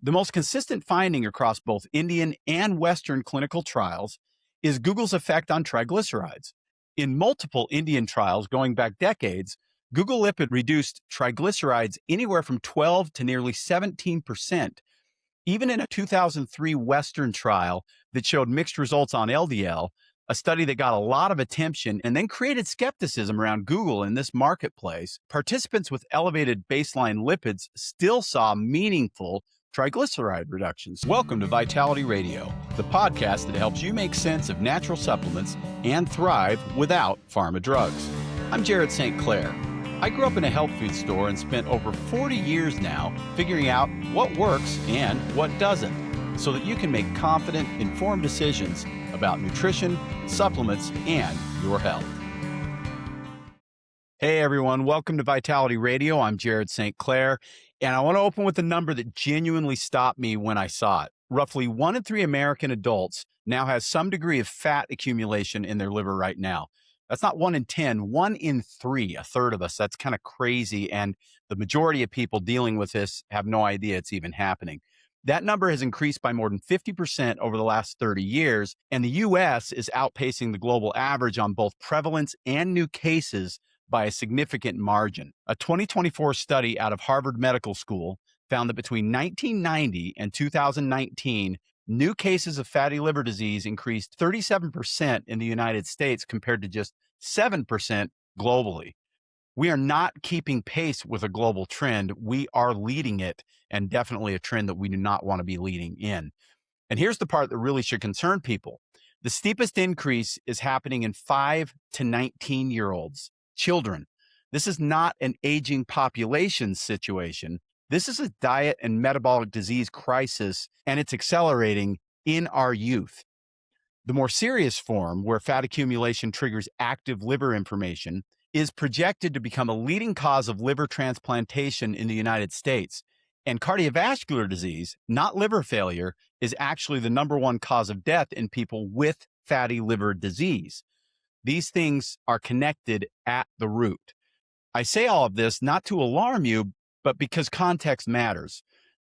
The most consistent finding across both Indian and Western clinical trials is Guggul's effect on triglycerides. In multiple Indian trials going back decades, Guggul lipid reduced triglycerides anywhere from 12 to nearly 17%. Even in a 2003 Western trial that showed mixed results on LDL, a study that got a lot of attention and then created skepticism around Guggul in this marketplace, participants with elevated baseline lipids still saw meaningful triglyceride reductions. Welcome to Vitality Radio, the podcast that helps you make sense of natural supplements and thrive without pharma drugs. I'm Jared St. Clair. I grew up in a health food store and spent over 40 years now figuring out what works and what doesn't, so that you can make confident, informed decisions about nutrition, supplements, and your health. Hey everyone, welcome to Vitality Radio. I'm Jared St. Clair, and I want to open with a number that genuinely stopped me when I saw it. Roughly 1 in 3 American adults now has some degree of fat accumulation in their liver right now. That's not 1 in 10, 1 in 3, a third of us. That's kind of crazy. And the majority of people dealing with this have no idea it's even happening. That number has increased by more than 50% over the last 30 years. And the US is outpacing the global average on both prevalence and new cases by a significant margin. A 2024 study out of Harvard Medical School found that between 1990 and 2019, new cases of fatty liver disease increased 37% in the United States compared to just 7% globally. We are not keeping pace with a global trend. We are leading it, and definitely a trend that we do not want to be leading in. And here's the part that really should concern people. The steepest increase is happening in 5 to 19-year-olds, children. This is not an aging population situation. This is a diet and metabolic disease crisis, and it's accelerating in our youth. The more serious form, where fat accumulation triggers active liver inflammation, is projected to become a leading cause of liver transplantation in the United States. And cardiovascular disease, not liver failure, is actually the #1 cause of death in people with fatty liver disease. These things are connected at the root. I say all of this not to alarm you, but because context matters.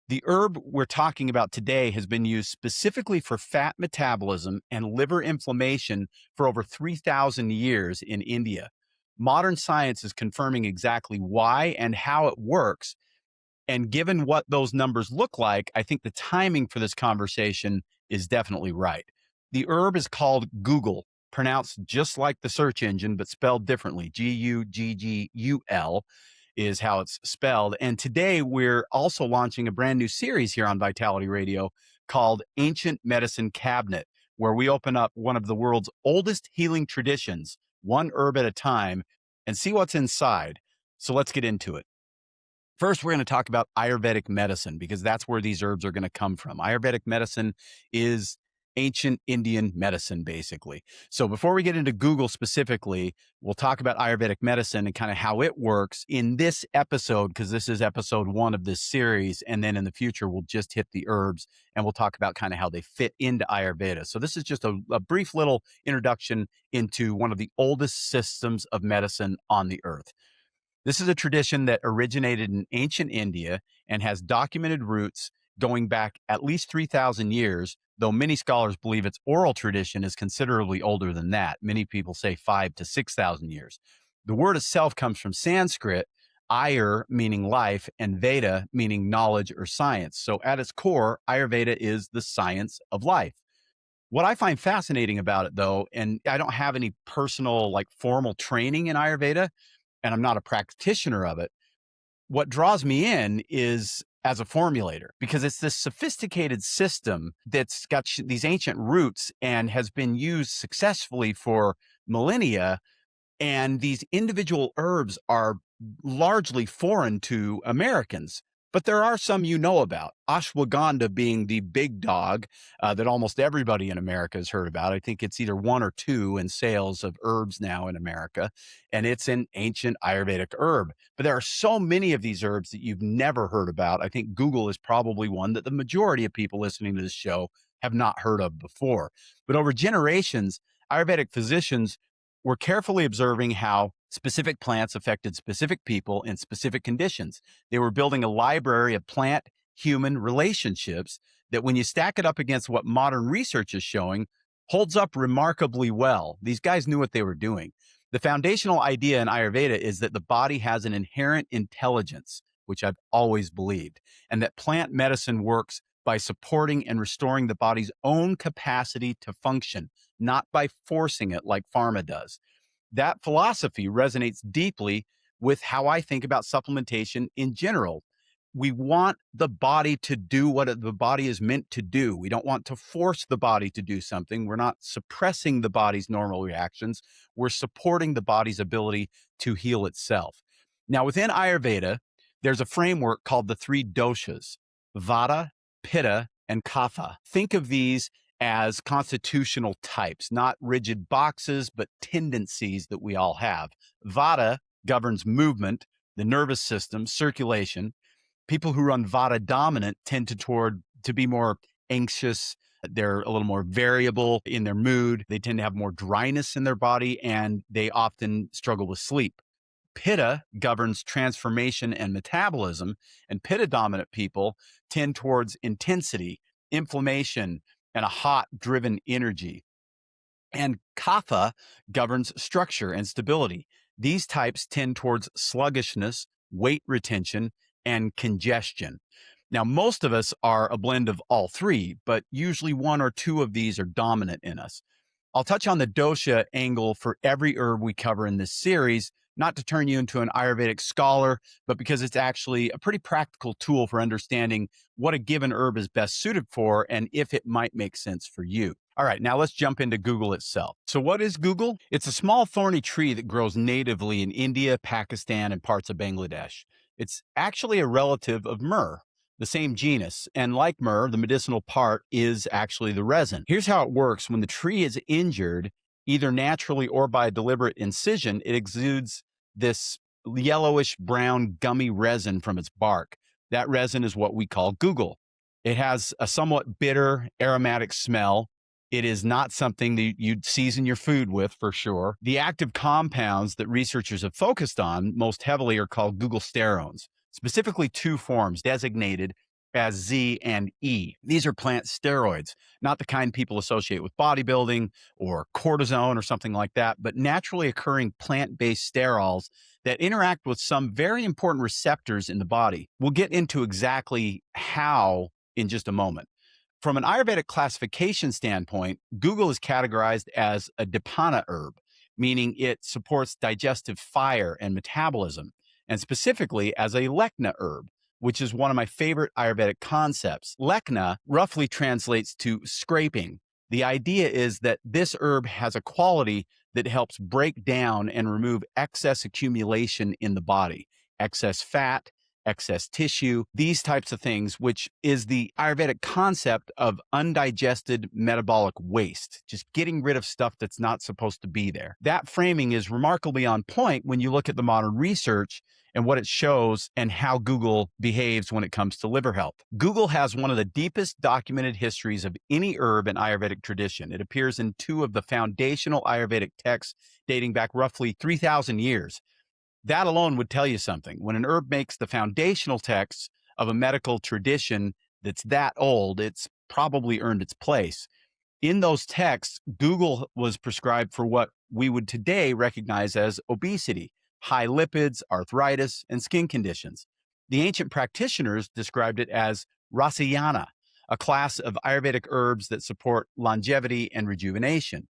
The herb we're talking about today has been used specifically for fat metabolism and liver inflammation for over 3,000 years in India. Modern science is confirming exactly why and how it works. And given what those numbers look like, I think the timing for this conversation is definitely right. The herb is called Guggul, pronounced just like the search engine, but spelled differently. Guggul is how it's spelled. And today we're also launching a brand new series here on Vitality Radio called Ancient Medicine Cabinet, where we open up one of the world's oldest healing traditions, one herb at a time, and see what's inside. So let's get into it. First, we're going to talk about Ayurvedic medicine, because that's where these herbs are going to come from. Ayurvedic medicine is ancient Indian medicine, basically. So before we get into Guggul specifically, we'll talk about Ayurvedic medicine and kind of how it works in this episode, because this is episode 1 of this series. And then in the future, we'll just hit the herbs and we'll talk about kind of how they fit into Ayurveda. So this is just a brief little introduction into one of the oldest systems of medicine on the earth. This is a tradition that originated in ancient India and has documented roots going back at least 3,000 years, though many scholars believe its oral tradition is considerably older than that. Many people say 5,000 to 6,000 years. The word itself comes from Sanskrit, Ayur meaning life, and Veda meaning knowledge or science. So at its core, Ayurveda is the science of life. What I find fascinating about it, though, and I don't have any personal, formal training in Ayurveda, and I'm not a practitioner of it, what draws me in is as a formulator, because it's this sophisticated system that's got these ancient roots and has been used successfully for millennia. And these individual herbs are largely foreign to Americans, but there are some you know about. Ashwagandha being the big dog that almost everybody in America has heard about. I think it's either 1 or 2 in sales of herbs now in America, and it's an ancient Ayurvedic herb. But there are so many of these herbs that you've never heard about. I think Guggul is probably one that the majority of people listening to this show have not heard of before. But over generations, Ayurvedic physicians were carefully observing how specific plants affected specific people in specific conditions. They were building a library of plant human relationships that, when you stack it up against what modern research is showing, holds up remarkably well. These guys knew what they were doing. The foundational idea in Ayurveda is that the body has an inherent intelligence, which I've always believed, and that plant medicine works by supporting and restoring the body's own capacity to function, not by forcing it like pharma does. That philosophy resonates deeply with how I think about supplementation in general. We want the body to do what the body is meant to do. We don't want to force the body to do something. We're not suppressing the body's normal reactions. We're supporting the body's ability to heal itself. Now, within Ayurveda, there's a framework called the three doshas: Vata, Pitta, and Kapha. Think of these as constitutional types, not rigid boxes, but tendencies that we all have. Vata governs movement, the nervous system, circulation. People who run Vata dominant tend to be more anxious. They're a little more variable in their mood. They tend to have more dryness in their body, and they often struggle with sleep. Pitta governs transformation and metabolism, and Pitta dominant people tend towards intensity, inflammation, and a hot, driven energy. And Kapha governs structure and stability. These types tend towards sluggishness, weight retention, and congestion. Now, most of us are a blend of all three, but usually one or two of these are dominant in us. I'll touch on the dosha angle for every herb we cover in this series, not to turn you into an Ayurvedic scholar, but because it's actually a pretty practical tool for understanding what a given herb is best suited for and if it might make sense for you. All right, now let's jump into Guggul itself. So what is Guggul? It's a small thorny tree that grows natively in India, Pakistan, and parts of Bangladesh. It's actually a relative of myrrh, the same genus, and like myrrh, the medicinal part is actually the resin. Here's how it works. When the tree is injured, either naturally or by deliberate incision, it exudes this yellowish brown gummy resin from its bark. That resin is what we call Guggul. It has a somewhat bitter, aromatic smell. It is not something that you'd season your food with, for sure. The active compounds that researchers have focused on most heavily are called Guggulsterones, specifically two forms designated as Z and E. These are plant steroids, not the kind people associate with bodybuilding or cortisone or something like that, but naturally occurring plant-based sterols that interact with some very important receptors in the body. We'll get into exactly how in just a moment. From an Ayurvedic classification standpoint, Guggul is categorized as a dipana herb, meaning it supports digestive fire and metabolism, and specifically as a lekna herb, which is one of my favorite Ayurvedic concepts. Lekna roughly translates to scraping. The idea is that this herb has a quality that helps break down and remove excess accumulation in the body, excess fat, excess tissue, these types of things, which is the Ayurvedic concept of undigested metabolic waste, just getting rid of stuff that's not supposed to be there. That framing is remarkably on point when you look at the modern research and what it shows and how Guggul behaves when it comes to liver health. Guggul has one of the deepest documented histories of any herb in Ayurvedic tradition. It appears in two of the foundational Ayurvedic texts dating back roughly 3,000 years. That alone would tell you something. When an herb makes the foundational texts of a medical tradition that's that old, it's probably earned its place. In those texts, Guggul was prescribed for what we would today recognize as obesity, high lipids, arthritis, and skin conditions. The ancient practitioners described it as rasayana, a class of Ayurvedic herbs that support longevity and rejuvenation.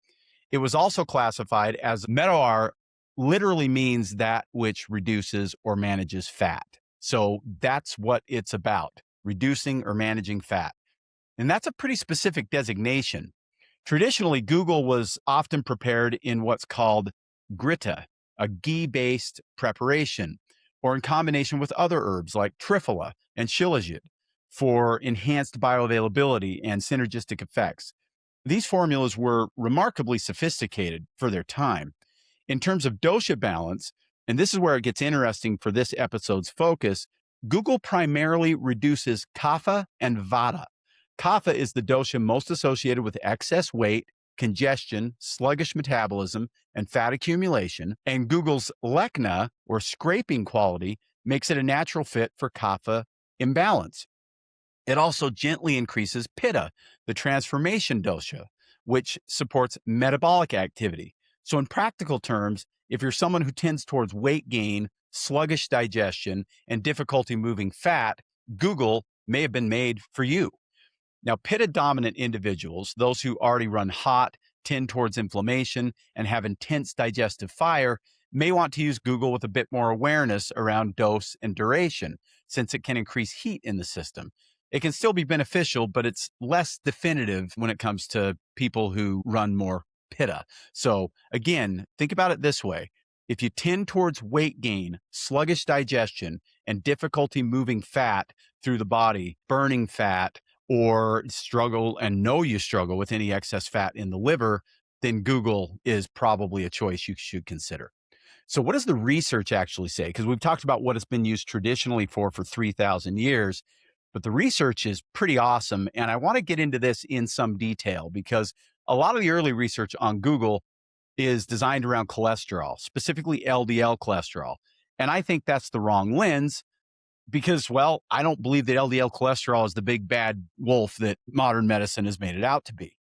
It was also classified as metabolic, literally means that which reduces or manages fat. So that's what it's about, reducing or managing fat. And that's a pretty specific designation. Traditionally, Guggul was often prepared in what's called grita, a ghee-based preparation, or in combination with other herbs like triphala and shilajit for enhanced bioavailability and synergistic effects. These formulas were remarkably sophisticated for their time. In terms of dosha balance, and this is where it gets interesting for this episode's focus, Guggul primarily reduces kapha and vata. Kapha is the dosha most associated with excess weight, congestion, sluggish metabolism, and fat accumulation, and Guggul's lekna, or scraping quality, makes it a natural fit for kapha imbalance. It also gently increases pitta, the transformation dosha, which supports metabolic activity. So, in practical terms, if you're someone who tends towards weight gain, sluggish digestion, and difficulty moving fat, Guggul may have been made for you. Now, pitta dominant individuals, those who already run hot, tend towards inflammation, and have intense digestive fire, may want to use Guggul with a bit more awareness around dose and duration, since it can increase heat in the system. It can still be beneficial, but it's less definitive when it comes to people who run more pitta. So, again, think about it this way. If you tend towards weight gain, sluggish digestion, and difficulty moving fat through the body, burning fat, or struggle and know you struggle with any excess fat in the liver, then Guggul is probably a choice you should consider. So, what does the research actually say? Because we've talked about what it's been used traditionally for 3,000 years, but the research is pretty awesome. And I want to get into this in some detail because a lot of the early research on Guggul is designed around cholesterol, specifically LDL cholesterol. And I think that's the wrong lens because, well, I don't believe that LDL cholesterol is the big bad wolf that modern medicine has made it out to be.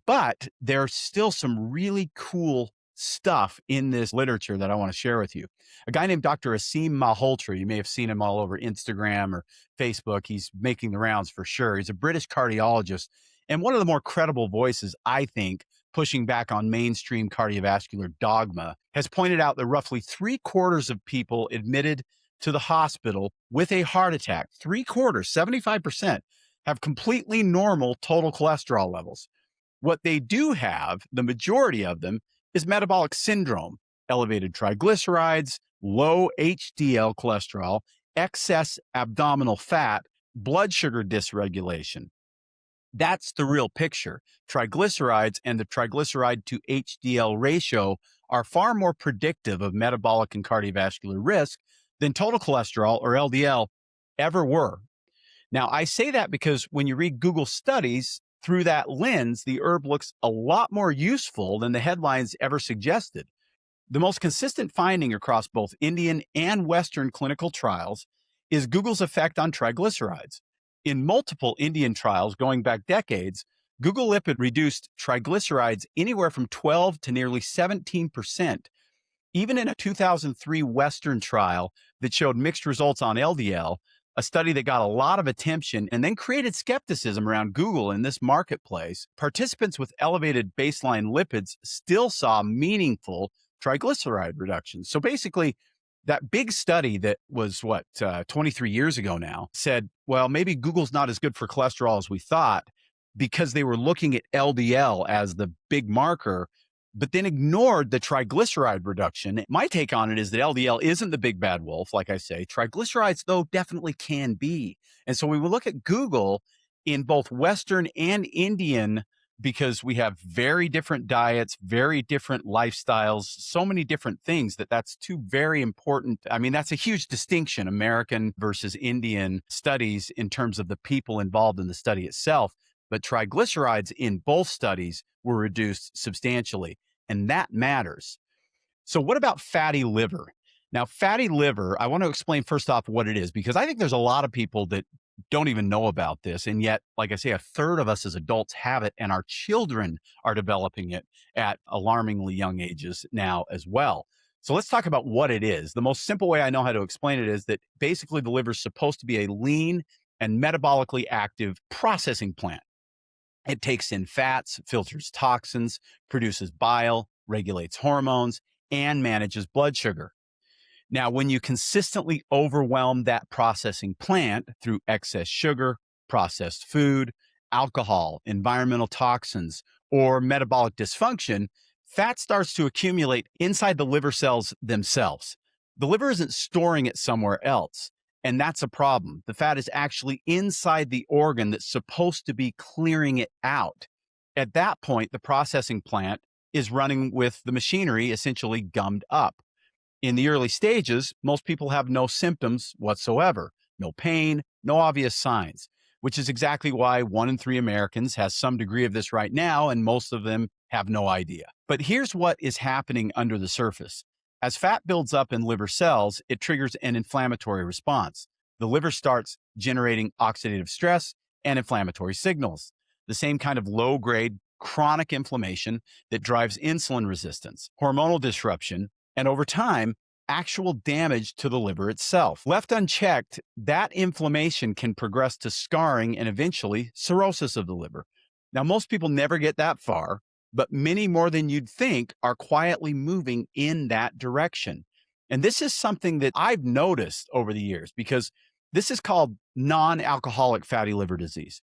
But there's still some really cool stuff in this literature that I want to share with you. A guy named Dr. Aseem Malhotra, you may have seen him all over Instagram or Facebook. He's making the rounds for sure. He's a British cardiologist and one of the more credible voices, I think, pushing back on mainstream cardiovascular dogma, has pointed out that roughly 3/4 of people admitted to the hospital with a heart attack, 3/4, 75%, have completely normal total cholesterol levels. What they do have, the majority of them, is metabolic syndrome, elevated triglycerides, low HDL cholesterol, excess abdominal fat, blood sugar dysregulation. That's the real picture. Triglycerides and the triglyceride to HDL ratio are far more predictive of metabolic and cardiovascular risk than total cholesterol or LDL ever were. Now, I say that because when you read Guggul studies through that lens, the herb looks a lot more useful than the headlines ever suggested. The most consistent finding across both Indian and Western clinical trials is Guggul's effect on triglycerides. In multiple Indian trials going back decades, Guggul lipid reduced triglycerides anywhere from 12 to nearly 17%. Even in a 2003 Western trial that showed mixed results on LDL, a study that got a lot of attention and then created skepticism around Guggul in this marketplace, participants with elevated baseline lipids still saw meaningful triglyceride reductions. So basically, that big study that was 23 years ago now said, well, maybe Guggul's not as good for cholesterol as we thought because they were looking at LDL as the big marker, but then ignored the triglyceride reduction. My take on it is that LDL isn't the big bad wolf, like I say. Triglycerides, though, definitely can be. And so we will look at Guggul in both Western and Indian because we have very different diets, very different lifestyles, so many different things that's two very important. I mean, that's a huge distinction, American versus Indian studies in terms of the people involved in the study itself. But triglycerides in both studies were reduced substantially, and that matters. So what about fatty liver? Now, fatty liver, I want to explain first off what it is, because I think there's a lot of people that don't even know about this. And yet, like I say, 1/3 of us as adults have it, and our children are developing it at alarmingly young ages now as well. So let's talk about what it is. The most simple way I know how to explain it is that basically the liver is supposed to be a lean and metabolically active processing plant. It takes in fats, filters toxins, produces bile, regulates hormones, and manages blood sugar. Now, when you consistently overwhelm that processing plant through excess sugar, processed food, alcohol, environmental toxins, or metabolic dysfunction, fat starts to accumulate inside the liver cells themselves. The liver isn't storing it somewhere else, and that's a problem. The fat is actually inside the organ that's supposed to be clearing it out. At that point, the processing plant is running with the machinery essentially gummed up. In the early stages, most people have no symptoms whatsoever, no pain, no obvious signs, which is exactly why 1 in 3 Americans has some degree of this right now, and most of them have no idea. But here's what is happening under the surface. As fat builds up in liver cells, it triggers an inflammatory response. the liver starts generating oxidative stress and inflammatory signals, the same kind of low grade chronic inflammation that drives insulin resistance, hormonal disruption, and over time, actual damage to the liver itself. Left unchecked, that inflammation can progress to scarring and eventually cirrhosis of the liver. Now, most people never get that far, but many more than you'd think are quietly moving in that direction. And this is something that I've noticed over the years because this is called non alcoholic fatty liver disease.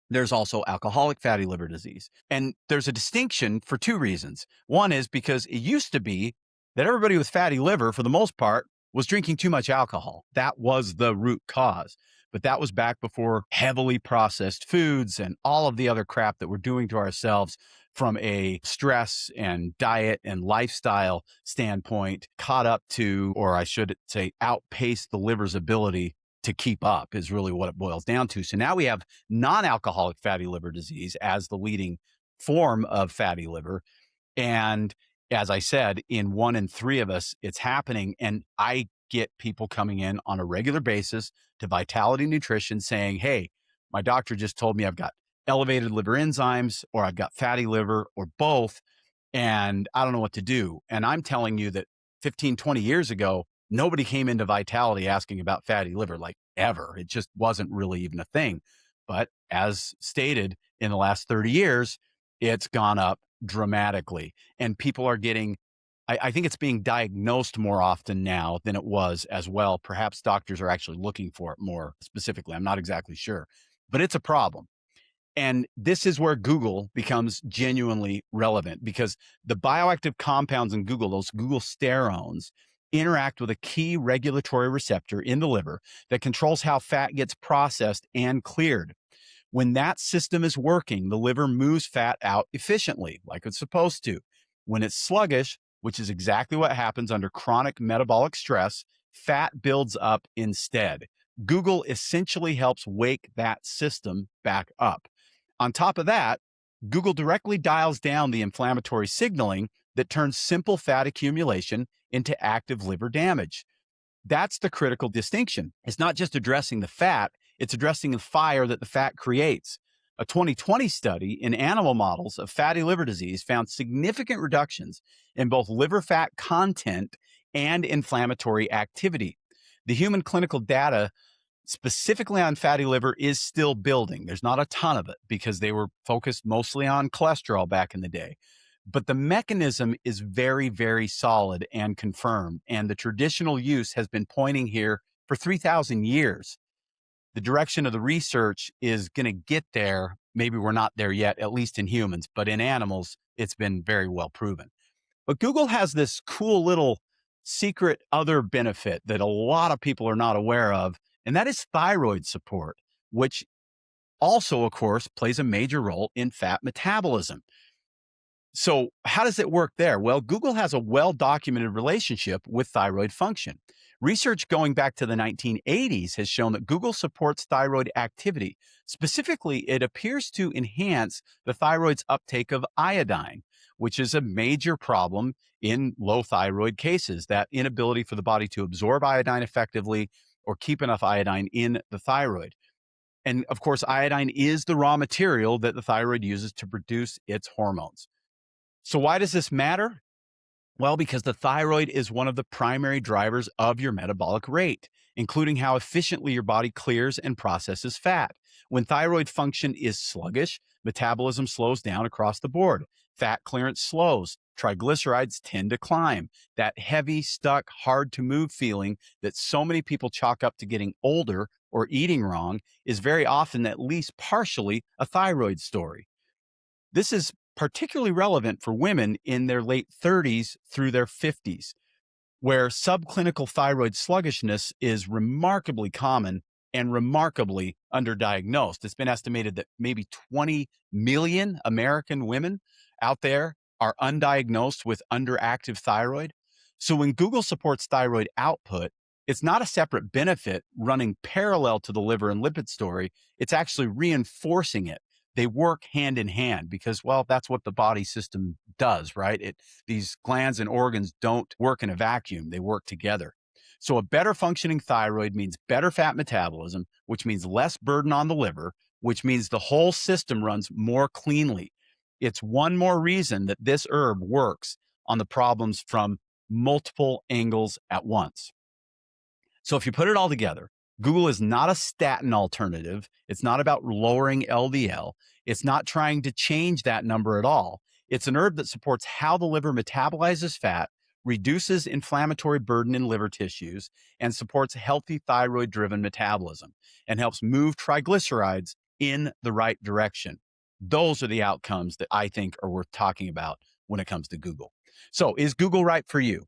There's also alcoholic fatty liver disease. And there's a distinction for two reasons. One is because it used to be that everybody with fatty liver, for the most part, was drinking too much alcohol. That was the root cause. But that was back before heavily processed foods and all of the other crap that we're doing to ourselves from a stress and diet and lifestyle standpoint caught up to, or I should say, outpaced the liver's ability to keep up is really what it boils down to. So now we have non-alcoholic fatty liver disease as the leading form of fatty liver. And as I said, in 1 in 3 of us, it's happening. And I get people coming in on a regular basis to Vitality Nutrition saying, hey, my doctor just told me I've got elevated liver enzymes or I've got fatty liver or both, and I don't know what to do. And I'm telling you that 15, 20 years ago, nobody came into Vitality asking about fatty liver, like ever. It just wasn't really even a thing. But as stated, in the last 30 years, it's gone up dramatically. And people are getting, I think it's being diagnosed more often now than it was as well. Perhaps doctors are actually looking for it more specifically. I'm not exactly sure, but it's a problem. And this is where Guggul becomes genuinely relevant because the bioactive compounds in Guggul, those Guggul sterones, interact with a key regulatory receptor in the liver that controls how fat gets processed and cleared. When that system is working, the liver moves fat out efficiently, like it's supposed to. When it's sluggish, which is exactly what happens under chronic metabolic stress, fat builds up instead. Guggul essentially helps wake that system back up. On top of that, Guggul directly dials down the inflammatory signaling that turns simple fat accumulation into active liver damage. That's the critical distinction. It's not just addressing the fat, it's addressing the fire that the fat creates. A 2020 study in animal models of fatty liver disease found significant reductions in both liver fat content and inflammatory activity. The human clinical data specifically on fatty liver is still building. There's not a ton of it because they were focused mostly on cholesterol back in the day. But the mechanism is very, very solid and confirmed. And the traditional use has been pointing here for 3,000 years. The direction of the research is going to get there. Maybe we're not there yet, at least in humans, but in animals, it's been very well proven. But Guggul has this cool little secret other benefit that a lot of people are not aware of, and that is thyroid support, which also, of course, plays a major role in fat metabolism. So how does it work there? Well, Guggul has a well-documented relationship with thyroid function. Research going back to the 1980s has shown that Guggul supports thyroid activity. Specifically, it appears to enhance the thyroid's uptake of iodine, which is a major problem in low thyroid cases, that inability for the body to absorb iodine effectively or keep enough iodine in the thyroid. And of course, iodine is the raw material that the thyroid uses to produce its hormones. So why does this matter? Well, because the thyroid is one of the primary drivers of your metabolic rate, including how efficiently your body clears and processes fat. When thyroid function is sluggish, metabolism slows down across the board. Fat clearance slows. Triglycerides tend to climb. That heavy, stuck, hard to move feeling that so many people chalk up to getting older or eating wrong is very often at least partially a thyroid story. This is particularly relevant for women in their late 30s through their 50s, where subclinical thyroid sluggishness is remarkably common and remarkably underdiagnosed. It's been estimated that maybe 20 million American women out there are undiagnosed with underactive thyroid. So when Guggul supports thyroid output, it's not a separate benefit running parallel to the liver and lipid story. It's actually reinforcing it. They work hand in hand because, well, that's what the body system does, right? These glands and organs don't work in a vacuum. They work together. So a better functioning thyroid means better fat metabolism, which means less burden on the liver, which means the whole system runs more cleanly. It's one more reason that this herb works on the problems from multiple angles at once. So if you put it all together, Google is not a statin alternative. It's not about lowering LDL. It's not trying to change that number at all. It's an herb that supports how the liver metabolizes fat, reduces inflammatory burden in liver tissues, and supports healthy thyroid driven metabolism and helps move triglycerides in the right direction. Those are the outcomes that I think are worth talking about when it comes to Google. So, is Google right for you?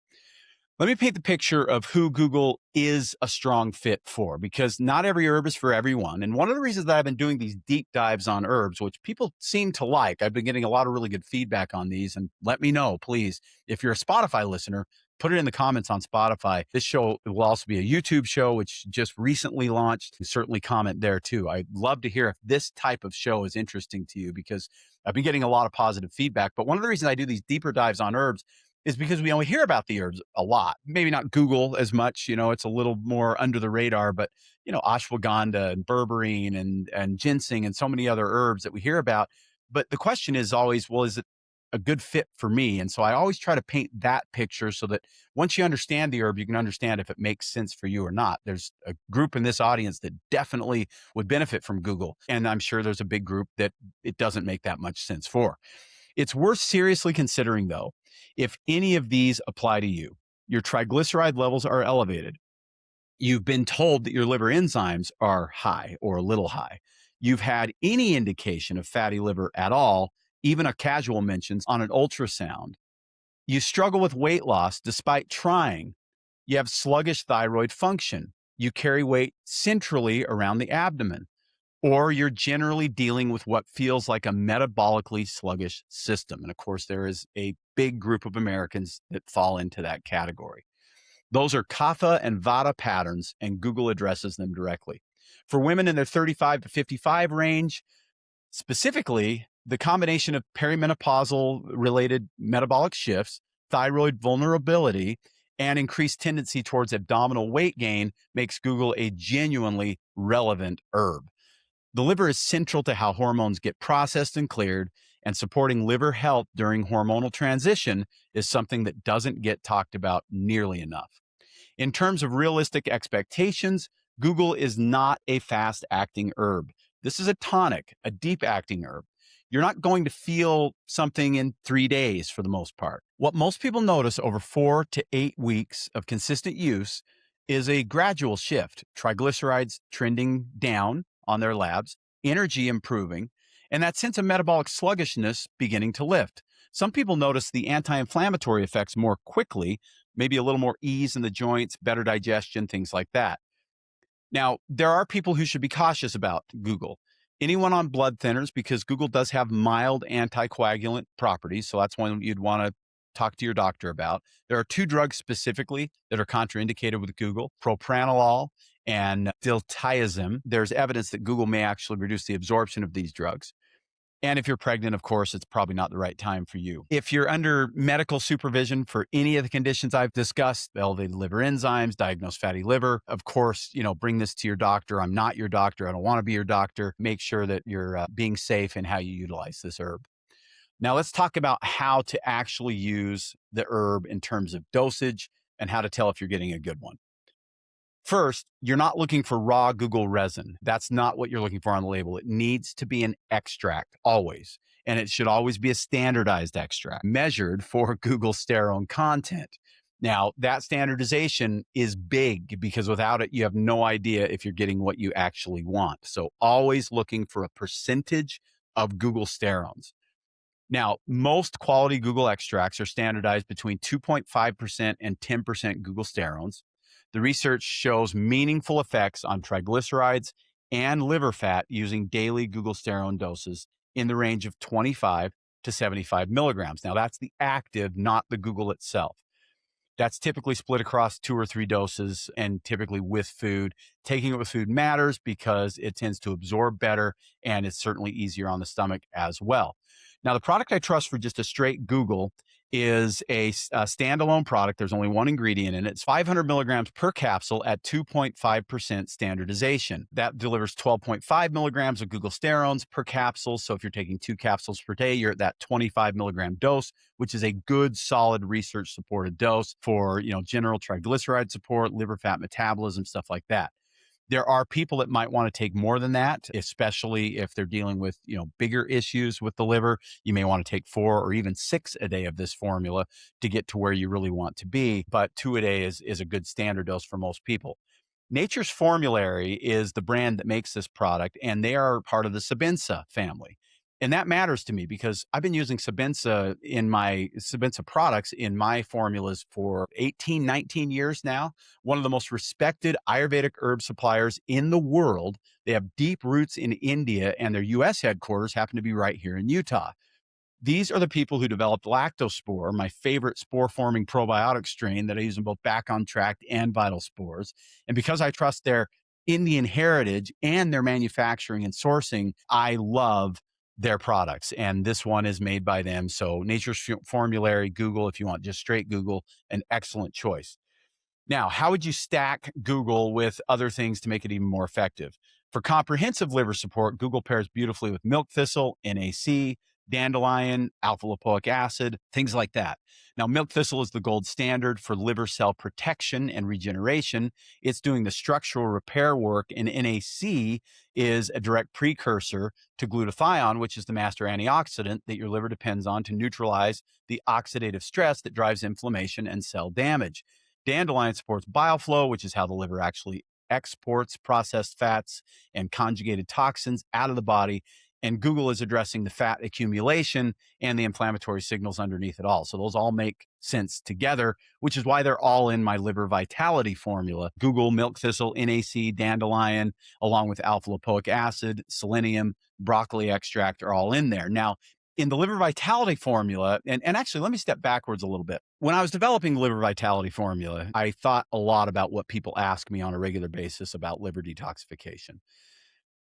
Let me paint the picture of who Google is a strong fit for, because not every herb is for everyone. And one of the reasons that I've been doing these deep dives on herbs, which people seem to like, I've been getting a lot of really good feedback on these. And let me know, please, if you're a Spotify listener, put it in the comments on Spotify. This show will also be a YouTube show, which just recently launched. Certainly comment there too. I'd love to hear if this type of show is interesting to you, because I've been getting a lot of positive feedback. But one of the reasons I do these deeper dives on herbs is because we only hear about the herbs a lot. Maybe not Google as much, it's a little more under the radar, but ashwagandha and berberine and ginseng and so many other herbs that we hear about. But the question is always, well, is it a good fit for me? And so I always try to paint that picture so that once you understand the herb, you can understand if it makes sense for you or not. There's a group in this audience that definitely would benefit from Google. And I'm sure there's a big group that it doesn't make that much sense for. It's worth seriously considering, though, if any of these apply to you. Your triglyceride levels are elevated. You've been told that your liver enzymes are high or a little high. You've had any indication of fatty liver at all, even a casual mention on an ultrasound. You struggle with weight loss despite trying. You have sluggish thyroid function. You carry weight centrally around the abdomen, or you're generally dealing with what feels like a metabolically sluggish system. And of course, there is a big group of Americans that fall into that category. Those are Kapha and Vata patterns, and Google addresses them directly. For women in their 35 to 55 range, specifically, the combination of perimenopausal related metabolic shifts, thyroid vulnerability, and increased tendency towards abdominal weight gain makes Google a genuinely relevant herb. The liver is central to how hormones get processed and cleared, and supporting liver health during hormonal transition is something that doesn't get talked about nearly enough. In terms of realistic expectations, Google is not a fast-acting herb. This is a tonic, a deep-acting herb. You're not going to feel something in 3 days for the most part. What most people notice over 4 to 8 weeks of consistent use is a gradual shift, triglycerides trending down on their labs, energy improving, and that sense of metabolic sluggishness beginning to lift. Some people notice the anti-inflammatory effects more quickly, maybe a little more ease in the joints, better digestion, things like that. Now, there are people who should be cautious about Google. Anyone on blood thinners, because Google does have mild anticoagulant properties, so that's one you'd want to talk to your doctor about. There are 2 drugs specifically that are contraindicated with Google, propranolol and diltiazem. There's evidence that Google may actually reduce the absorption of these drugs. And if you're pregnant, of course, it's probably not the right time for you. If you're under medical supervision for any of the conditions I've discussed, elevated liver enzymes, diagnosed fatty liver, of course, bring this to your doctor. I'm not your doctor. I don't want to be your doctor. Make sure that you're being safe in how you utilize this herb. Now, let's talk about how to actually use the herb in terms of dosage and how to tell if you're getting a good one. First, you're not looking for raw Guggul resin. That's not what you're looking for on the label. It needs to be an extract always, and it should always be a standardized extract measured for Guggul sterone content. Now, that standardization is big because without it, you have no idea if you're getting what you actually want. So always looking for a percentage of Guggul sterones. Now, most quality Guggul extracts are standardized between 2.5% and 10% Guggul sterones. The research shows meaningful effects on triglycerides and liver fat using daily Guggul sterone doses in the range of 25 to 75 milligrams. Now, that's the active, not the Guggul itself. That's typically split across 2 or 3 doses and typically with food. Taking it with food matters because it tends to absorb better and it's certainly easier on the stomach as well. Now, the product I trust for just a straight Guggul is a standalone product. There's only one ingredient in it. It's 500 milligrams per capsule at 2.5% standardization. That delivers 12.5 milligrams of glucosterones per capsule. So if you're taking 2 capsules per day, you're at that 25 milligram dose, which is a good, solid research supported dose for, general triglyceride support, liver fat metabolism, stuff like that. There are people that might want to take more than that, especially if they're dealing with, bigger issues with the liver. You may want to take 4 or even 6 a day of this formula to get to where you really want to be. But 2 a day is a good standard dose for most people. Nature's Formulary is the brand that makes this product, and they are part of the Sabinsa family. And that matters to me because I've been using Sabinsa products in my formulas for 18, 19 years now. One of the most respected Ayurvedic herb suppliers in the world. They have deep roots in India, and their US headquarters happen to be right here in Utah. These are the people who developed Lactospore, my favorite spore forming probiotic strain that I use in both back on tract and vital spores. And because I trust their Indian heritage and their manufacturing and sourcing, I love their products. And this one is made by them. So Nature's Formulary, Guggul, if you want just straight Guggul, an excellent choice. Now, how would you stack Guggul with other things to make it even more effective? For comprehensive liver support, Guggul pairs beautifully with milk thistle, NAC, dandelion, alpha lipoic acid, things like that. Now, milk thistle is the gold standard for liver cell protection and regeneration. It's doing the structural repair work, and NAC is a direct precursor to glutathione, which is the master antioxidant that your liver depends on to neutralize the oxidative stress that drives inflammation and cell damage. Dandelion supports bile flow, which is how the liver actually exports processed fats and conjugated toxins out of the body. And Guggul is addressing the fat accumulation and the inflammatory signals underneath it all. So those all make sense together, which is why they're all in my liver vitality formula. Guggul, milk thistle, NAC, dandelion, along with alpha lipoic acid, selenium, broccoli extract are all in there. Now, in the liver vitality formula, and actually, let me step backwards a little bit. When I was developing the liver vitality formula, I thought a lot about what people ask me on a regular basis about liver detoxification.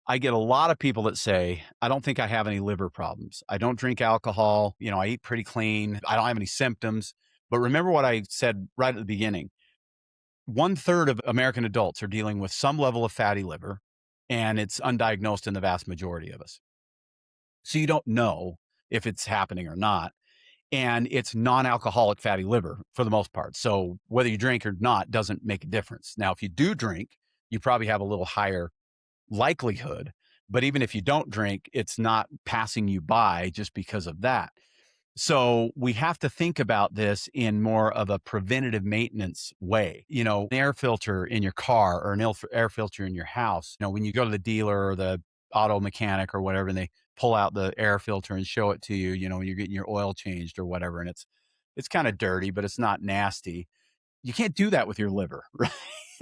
I get a lot of people that say, I don't think I have any liver problems. I don't drink alcohol. I eat pretty clean. I don't have any symptoms. But remember what I said right at the beginning. 1/3 of American adults are dealing with some level of fatty liver, and it's undiagnosed in the vast majority of us. So you don't know if it's happening or not. And it's non-alcoholic fatty liver for the most part. So whether you drink or not doesn't make a difference. Now, if you do drink, you probably have a little higher likelihood. But even if you don't drink, it's not passing you by just because of that. So we have to think about this in more of a preventative maintenance way. An air filter in your car or an air filter in your house. When you go to the dealer or the auto mechanic or whatever, and they pull out the air filter and show it to you, when you're getting your oil changed or whatever, and it's kind of dirty, but it's not nasty. You can't do that with your liver, right?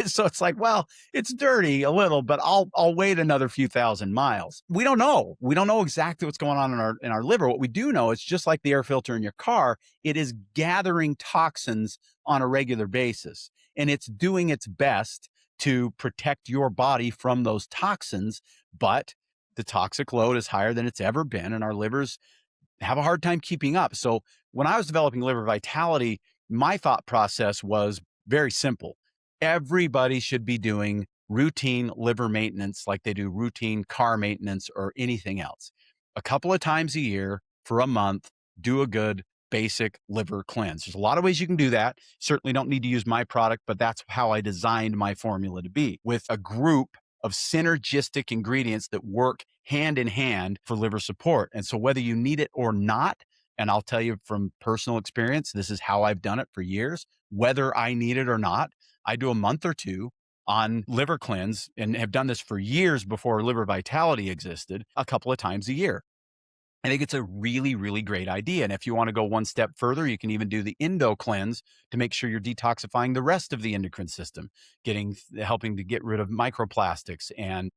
So it's like, well, it's dirty a little, but I'll wait another few thousand miles. We don't know. We don't know exactly what's going on in our liver. What we do know is just like the air filter in your car, it is gathering toxins on a regular basis, and it's doing its best to protect your body from those toxins. But the toxic load is higher than it's ever been, and our livers have a hard time keeping up. So when I was developing liver vitality, my thought process was very simple. Everybody should be doing routine liver maintenance like they do routine car maintenance or anything else. A couple of times a year for a month, do a good basic liver cleanse. There's a lot of ways you can do that. Certainly don't need to use my product, but that's how I designed my formula to be, with a group of synergistic ingredients that work hand in hand for liver support. And so whether you need it or not, and I'll tell you from personal experience, this is how I've done it for years, whether I need it or not, I do a month or two on liver cleanse and have done this for years before liver vitality existed, a couple of times a year. I think it's a really, really great idea. And if you want to go one step further, you can even do the endo cleanse to make sure you're detoxifying the rest of the endocrine system, helping to get rid of microplastics and,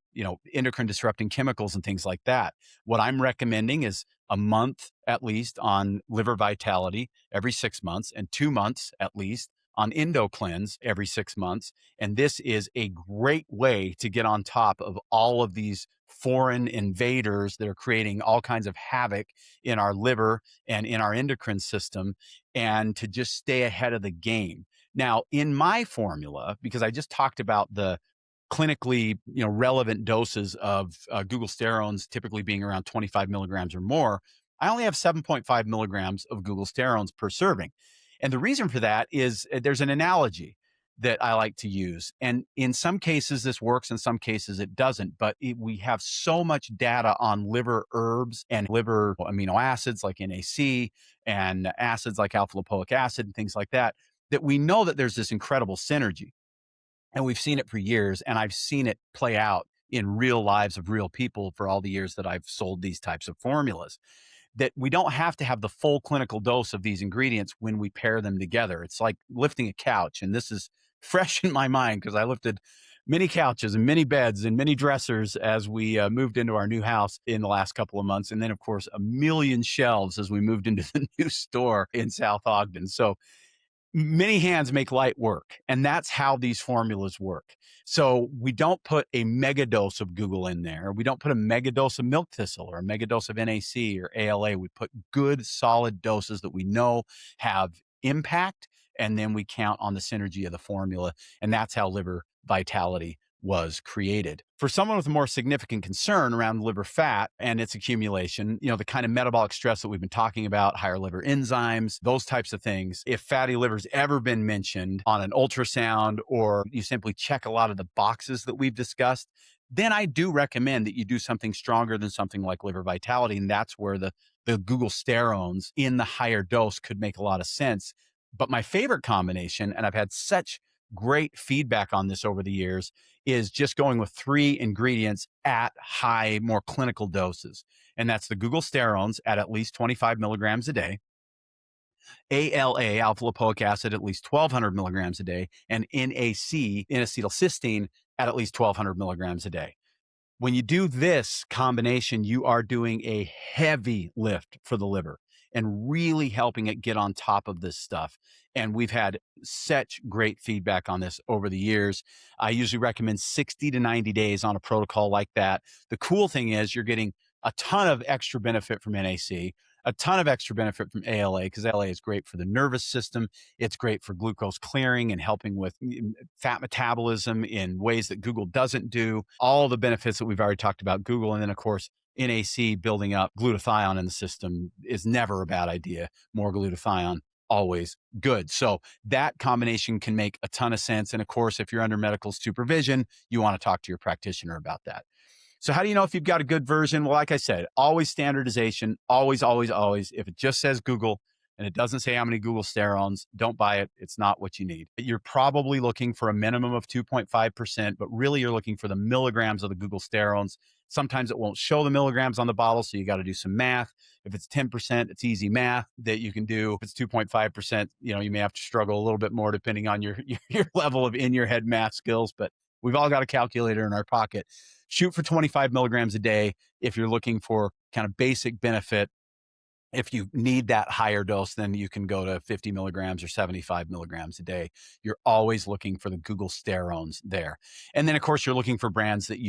endocrine disrupting chemicals and things like that. What I'm recommending is a month at least on liver vitality every 6 months, and 2 months at least on endo cleanse every 6 months. And this is a great way to get on top of all of these foreign invaders that are creating all kinds of havoc in our liver and in our endocrine system, and to just stay ahead of the game. Now, in my formula, because I just talked about the clinically, relevant doses of glucosterones typically being around 25 milligrams or more, I only have 7.5 milligrams of glucosterones per serving. And the reason for that is there's an analogy that I like to use. And in some cases, this works, in some cases, it doesn't. But we have so much data on liver herbs and liver amino acids like NAC and acids like alpha lipoic acid and things like that, that we know that there's this incredible synergy. And we've seen it for years. And I've seen it play out in real lives of real people for all the years that I've sold these types of formulas, that we don't have to have the full clinical dose of these ingredients when we pair them together. It's like lifting a couch. And this is fresh in my mind because I lifted many couches and many beds and many dressers as we moved into our new house in the last couple of months. And then, of course, a million shelves as we moved into the new store in South Ogden. So many hands make light work. And that's how these formulas work. So we don't put a mega dose of Guggul in there. We don't put a mega dose of milk thistle or a mega dose of NAC or ALA. We put good, solid doses that we know have impact. And then we count on the synergy of the formula. And that's how liver vitality was created. For someone with a more significant concern around liver fat and its accumulation, the kind of metabolic stress that we've been talking about, higher liver enzymes, those types of things, if fatty liver's ever been mentioned on an ultrasound or you simply check a lot of the boxes that we've discussed, then I do recommend that you do something stronger than something like liver vitality. And that's where the glucosterones in the higher dose could make a lot of sense. But my favorite combination, and I've had such great feedback on this over the years, is just going with 3 ingredients at high, more clinical doses. And that's the glucosterones at least 25 milligrams a day, ALA, alpha lipoic acid, at least 1,200 milligrams a day, and NAC, N-acetylcysteine, at least 1,200 milligrams a day. When you do this combination, you are doing a heavy lift for the liver and really helping it get on top of this stuff. And we've had such great feedback on this over the years. I usually recommend 60 to 90 days on a protocol like that. The cool thing is you're getting a ton of extra benefit from NAC, a ton of extra benefit from ALA, because ALA is great for the nervous system. It's great for glucose clearing and helping with fat metabolism in ways that Guggul doesn't do. All the benefits that we've already talked about Guggul. And then, of course, NAC building up glutathione in the system is never a bad idea. More glutathione, always good. So that combination can make a ton of sense. And of course, if you're under medical supervision, you want to talk to your practitioner about that. So how do you know if you've got a good version? Well, like I said, always standardization, always, always, always. If it just says Guggul and it doesn't say how many glucosterones, don't buy it. It's not what you need. You're probably looking for a minimum of 2.5%, but really you're looking for the milligrams of the glucosterones. Sometimes it won't show the milligrams on the bottle, so you got to do some math. If it's 10%, it's easy math that you can do. If it's 2.5%, you may have to struggle a little bit more depending on your level of in your head math skills, but we've all got a calculator in our pocket. Shoot for 25 milligrams a day if you're looking for kind of basic benefit. If you need that higher dose, then you can go to 50 milligrams or 75 milligrams a day. You're always looking for the glucosterones there. And then, of course, you're looking for brands that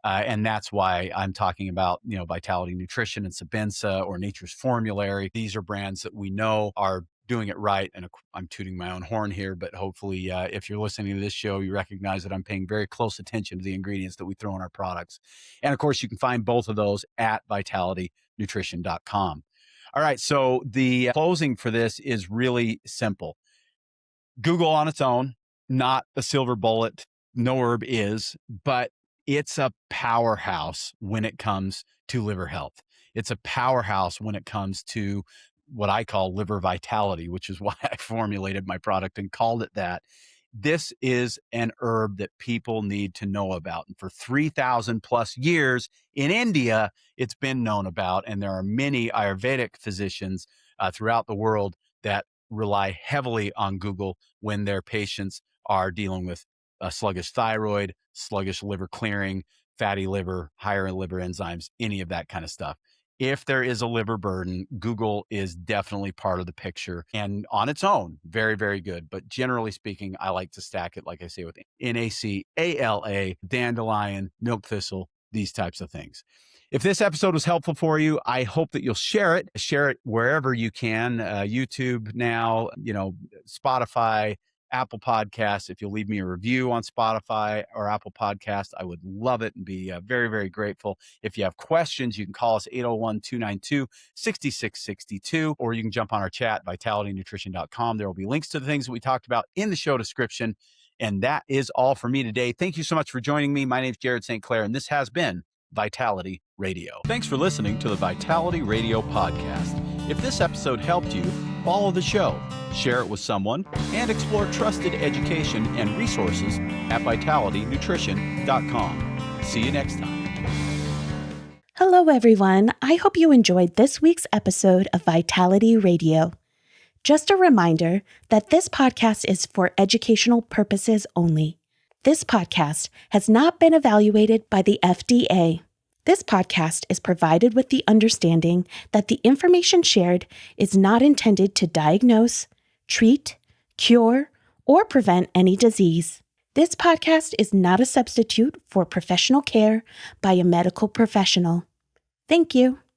and that's why I'm talking about, Vitality Nutrition and Sabensa or Nature's Formulary. These are brands that we know are doing it right. And I'm tooting my own horn here, but hopefully if you're listening to this show, you recognize that I'm paying very close attention to the ingredients that we throw in our products. And of course, you can find both of those at vitalitynutrition.com. All right. So the closing for this is really simple. Guggul on its own, not a silver bullet. No herb is, but it's a powerhouse when it comes to liver health. It's a powerhouse when it comes to what I call liver vitality, which is why I formulated my product and called it that. This is an herb that people need to know about. And for 3,000 plus years in India, it's been known about. And there are many Ayurvedic physicians throughout the world that rely heavily on Guggul when their patients are dealing with sluggish thyroid, sluggish liver clearing, fatty liver, higher liver enzymes, any of that kind of stuff. If there is a liver burden, Guggul is definitely part of the picture. And on its own, very, very good. But generally speaking, I like to stack it, like I say, with NAC, ALA, dandelion, milk thistle, these types of things. If this episode was helpful for you, I hope that you'll share it. Share it wherever you can. YouTube now, Spotify, Apple Podcasts. If you'll leave me a review on Spotify or Apple Podcasts, I would love it and be very, very grateful. If you have questions, you can call us 801-292-6662, or you can jump on our chat, vitalitynutrition.com. There will be links to the things that we talked about in the show description. And that is all for me today. Thank you so much for joining me. My name is Jared St. Clair, and this has been Vitality Radio. Thanks for listening to the Vitality Radio podcast. If this episode helped you, follow the show, share it with someone, and explore trusted education and resources at vitalitynutrition.com. See you next time. Hello, everyone. I hope you enjoyed this week's episode of Vitality Radio. Just a reminder that this podcast is for educational purposes only. This podcast has not been evaluated by the FDA. This podcast is provided with the understanding that the information shared is not intended to diagnose, treat, cure, or prevent any disease. This podcast is not a substitute for professional care by a medical professional. Thank you.